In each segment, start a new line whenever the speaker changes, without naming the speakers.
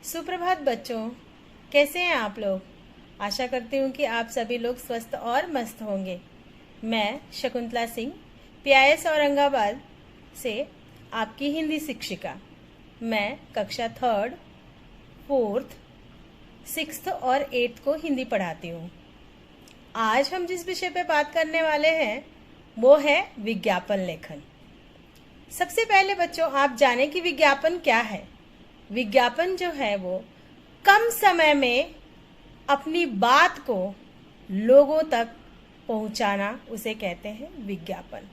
सुप्रभात बच्चों, कैसे हैं आप लोग। आशा करती हूँ कि आप सभी लोग स्वस्थ और मस्त होंगे। मैं शकुंतला सिंह, पीआईएस औरंगाबाद से आपकी हिंदी शिक्षिका। मैं कक्षा 3, 4, 6 और 8 को हिंदी पढ़ाती हूँ। आज हम जिस विषय पे बात करने वाले हैं वो है विज्ञापन लेखन। सबसे पहले बच्चों, आप जाने कि विज्ञापन क्या है। विज्ञापन जो है वो कम समय में अपनी बात को लोगों तक पहुंचाना, उसे कहते हैं विज्ञापन।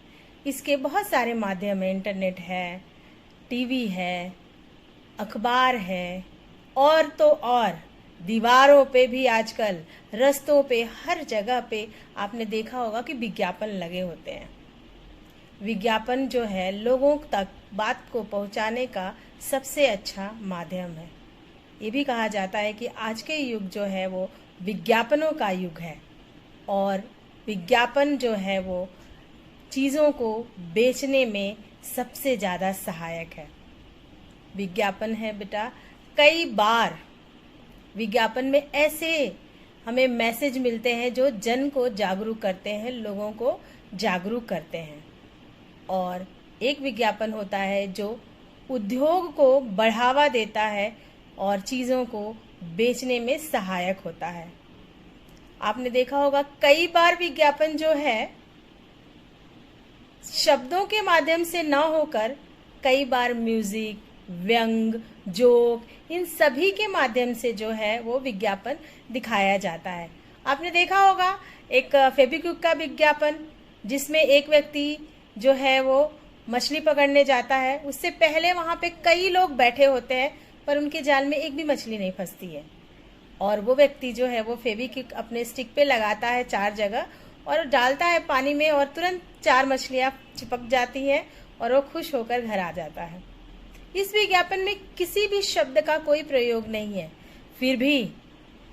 इसके बहुत सारे माध्यम हैं, इंटरनेट है, टीवी है, अखबार है और तो और दीवारों पे भी आजकल, रास्तों पे, हर जगह पे आपने देखा होगा कि विज्ञापन लगे होते हैं। विज्ञापन जो है लोगों तक बात को पहुंचाने का सबसे अच्छा माध्यम है। ये भी कहा जाता है कि आज के युग जो है वो विज्ञापनों का युग है और विज्ञापन जो है वो चीज़ों को बेचने में सबसे ज़्यादा सहायक है। विज्ञापन है बेटा, कई बार विज्ञापन में ऐसे हमें मैसेज मिलते हैं जो जन को जागरूक करते हैं, लोगों को जागरूक करते हैं। और एक विज्ञापन होता है जो उद्योग को बढ़ावा देता है और चीज़ों को बेचने में सहायक होता है। आपने देखा होगा कई बार विज्ञापन जो है शब्दों के माध्यम से न होकर कई बार म्यूजिक, व्यंग, जोक, इन सभी के माध्यम से जो है वो विज्ञापन दिखाया जाता है। आपने देखा होगा एक फेविक्विक का विज्ञापन, जिसमें एक व्यक्ति जो है वो मछली पकड़ने जाता है। उससे पहले वहां पे कई लोग बैठे होते हैं पर उनके जाल में एक भी मछली नहीं फंसती है। और वो व्यक्ति जो है वो फेविक्विक अपने स्टिक पे लगाता है 4 जगह और डालता है पानी में और तुरंत 4 मछलियां चिपक जाती हैं और वो खुश होकर घर आ जाता है। इस विज्ञापन में किसी भी शब्द का कोई प्रयोग नहीं है, फिर भी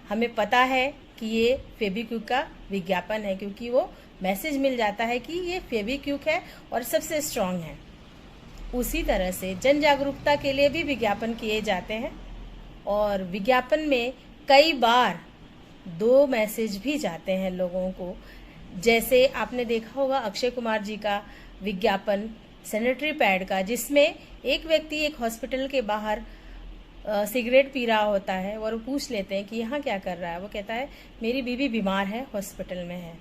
हमें पता है कि ये फेविक्विक का विज्ञापन है, क्योंकि वो मैसेज मिल जाता है कि ये फेविक्विक है और सबसे स्ट्रांग है। उसी तरह से जन जागरूकता के लिए भी विज्ञापन किए जाते हैं और विज्ञापन में कई बार 2 मैसेज भी जाते हैं लोगों को। जैसे आपने देखा होगा अक्षय कुमार जी का विज्ञापन सैनिटरी पैड का, जिसमें एक व्यक्ति एक हॉस्पिटल के बाहर सिगरेट पी रहा होता है और वो पूछ लेते हैं कि यहाँ क्या कर रहा है। वो कहता है मेरी बीवी बीमार है, हॉस्पिटल में है।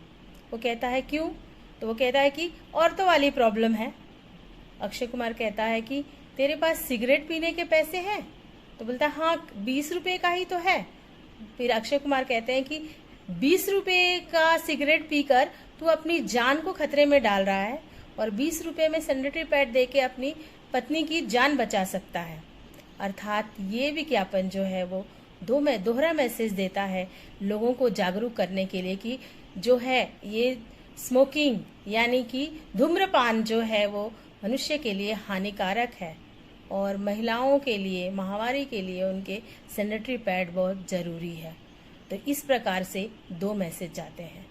वो कहता है क्यों? तो वो कहता है कि औरतों वाली प्रॉब्लम है। अक्षय कुमार कहता है कि तेरे पास सिगरेट पीने के पैसे हैं? तो बोलता है हाँ, 20 रुपए का ही तो है। फिर अक्षय कुमार कहते हैं कि 20 रुपए का सिगरेट पीकर तू अपनी जान को खतरे में डाल रहा है और 20 रुपए में सैनिटरी पैड देके अपनी पत्नी की जान बचा सकता है। अर्थात ये विज्ञापन जो है वो दोहरा मैसेज देता है लोगों को जागरूक करने के लिए कि जो है ये स्मोकिंग यानी कि धूम्रपान जो है वो मनुष्य के लिए हानिकारक है और महिलाओं के लिए, माहवारी के लिए उनके सैनिटरी पैड बहुत ज़रूरी है। तो इस प्रकार से 2 मैसेज जाते हैं।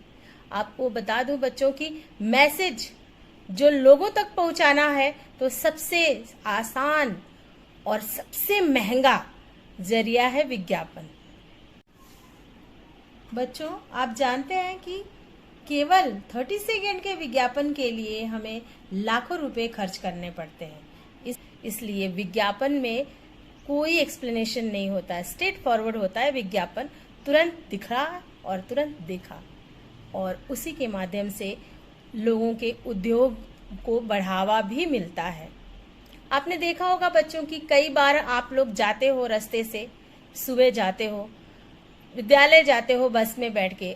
आपको बता दूं बच्चों कि मैसेज जो लोगों तक पहुंचाना है तो सबसे आसान और सबसे महंगा जरिया है विज्ञापन। बच्चों, आप जानते हैं कि केवल 30 सेकेंड के विज्ञापन के लिए हमें लाखों रुपए खर्च करने पड़ते हैं। इसलिए विज्ञापन में कोई एक्सप्लेनेशन नहीं होता है, स्ट्रेट फॉरवर्ड होता है विज्ञापन। तुरंत दिखा और तुरंत देखा और उसी के माध्यम से लोगों के उद्योग को बढ़ावा भी मिलता है। आपने देखा होगा बच्चों कि कई बार आप लोग जाते हो रास्ते से, सुबह जाते हो, विद्यालय जाते हो बस में बैठ के,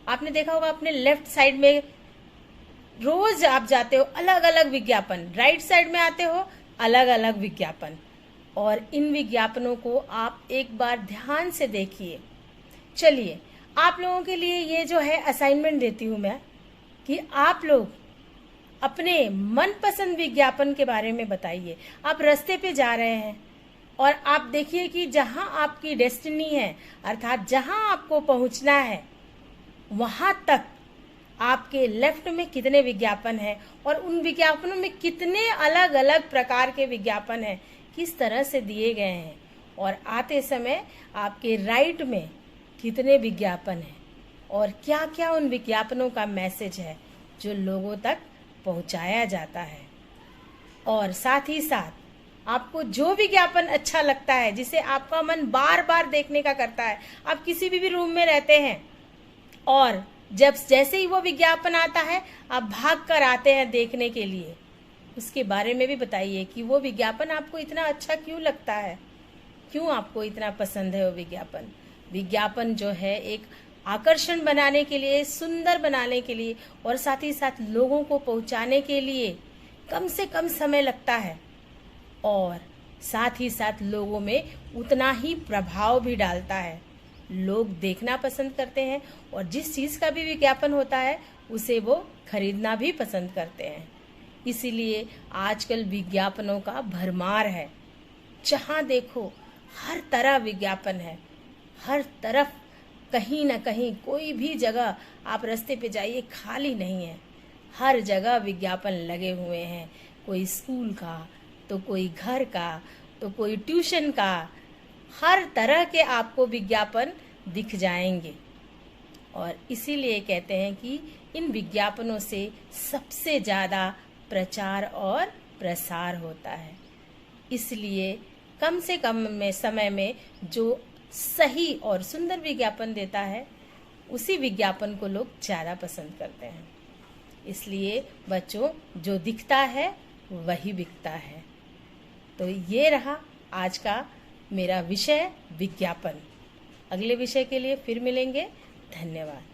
आपने देखा होगा अपने लेफ्ट साइड में रोज आप जाते हो अलग अलग विज्ञापन, राइट साइड में आते हो अलग अलग विज्ञापन। और इन विज्ञापनों को आप एक बार ध्यान से देखिए। चलिए आप लोगों के लिए ये जो है असाइनमेंट देती हूँ मैं कि आप लोग अपने मनपसंद विज्ञापन के बारे में बताइए। आप रास्ते पे जा रहे हैं और आप देखिए कि जहां आपकी डेस्टिनी है, अर्थात जहां आपको पहुंचना है, वहां तक आपके लेफ्ट में कितने विज्ञापन हैं और उन विज्ञापनों में कितने अलग अलग प्रकार के विज्ञापन हैं, किस तरह से दिए गए हैं और आते समय आपके राइट में कितने विज्ञापन हैं और क्या क्या उन विज्ञापनों का मैसेज है जो लोगों तक पहुंचाया जाता है। और साथ ही साथ आपको जो विज्ञापन अच्छा लगता है, जिसे आपका मन बार बार देखने का करता है, आप किसी भी रूम में रहते हैं और जब जैसे ही वो विज्ञापन आता है आप भाग कर आते हैं देखने के लिए, उसके बारे में भी बताइए कि वो विज्ञापन आपको इतना अच्छा क्यों लगता है, क्यों आपको इतना पसंद है वो विज्ञापन। विज्ञापन जो है एक आकर्षण बनाने के लिए, सुंदर बनाने के लिए और साथ ही साथ लोगों को पहुंचाने के लिए कम से कम समय लगता है और साथ ही साथ लोगों में उतना ही प्रभाव भी डालता है। लोग देखना पसंद करते हैं और जिस चीज़ का भी विज्ञापन होता है उसे वो खरीदना भी पसंद करते हैं। इसीलिए आजकल विज्ञापनों का भरमार है। जहाँ देखो हर तरह विज्ञापन है, हर तरफ कहीं ना कहीं कोई भी जगह आप रास्ते पे जाइए खाली नहीं है, हर जगह विज्ञापन लगे हुए हैं। कोई स्कूल का, तो कोई घर का, तो कोई ट्यूशन का, हर तरह के आपको विज्ञापन दिख जाएंगे। और इसीलिए कहते हैं कि इन विज्ञापनों से सबसे ज़्यादा प्रचार और प्रसार होता है। इसलिए कम से कम में समय में जो सही और सुंदर विज्ञापन देता है उसी विज्ञापन को लोग ज़्यादा पसंद करते हैं। इसलिए बच्चों, जो दिखता है वही बिकता है। तो ये रहा आज का मेरा विषय विज्ञापन। अगले विषय के लिए फिर मिलेंगे। धन्यवाद।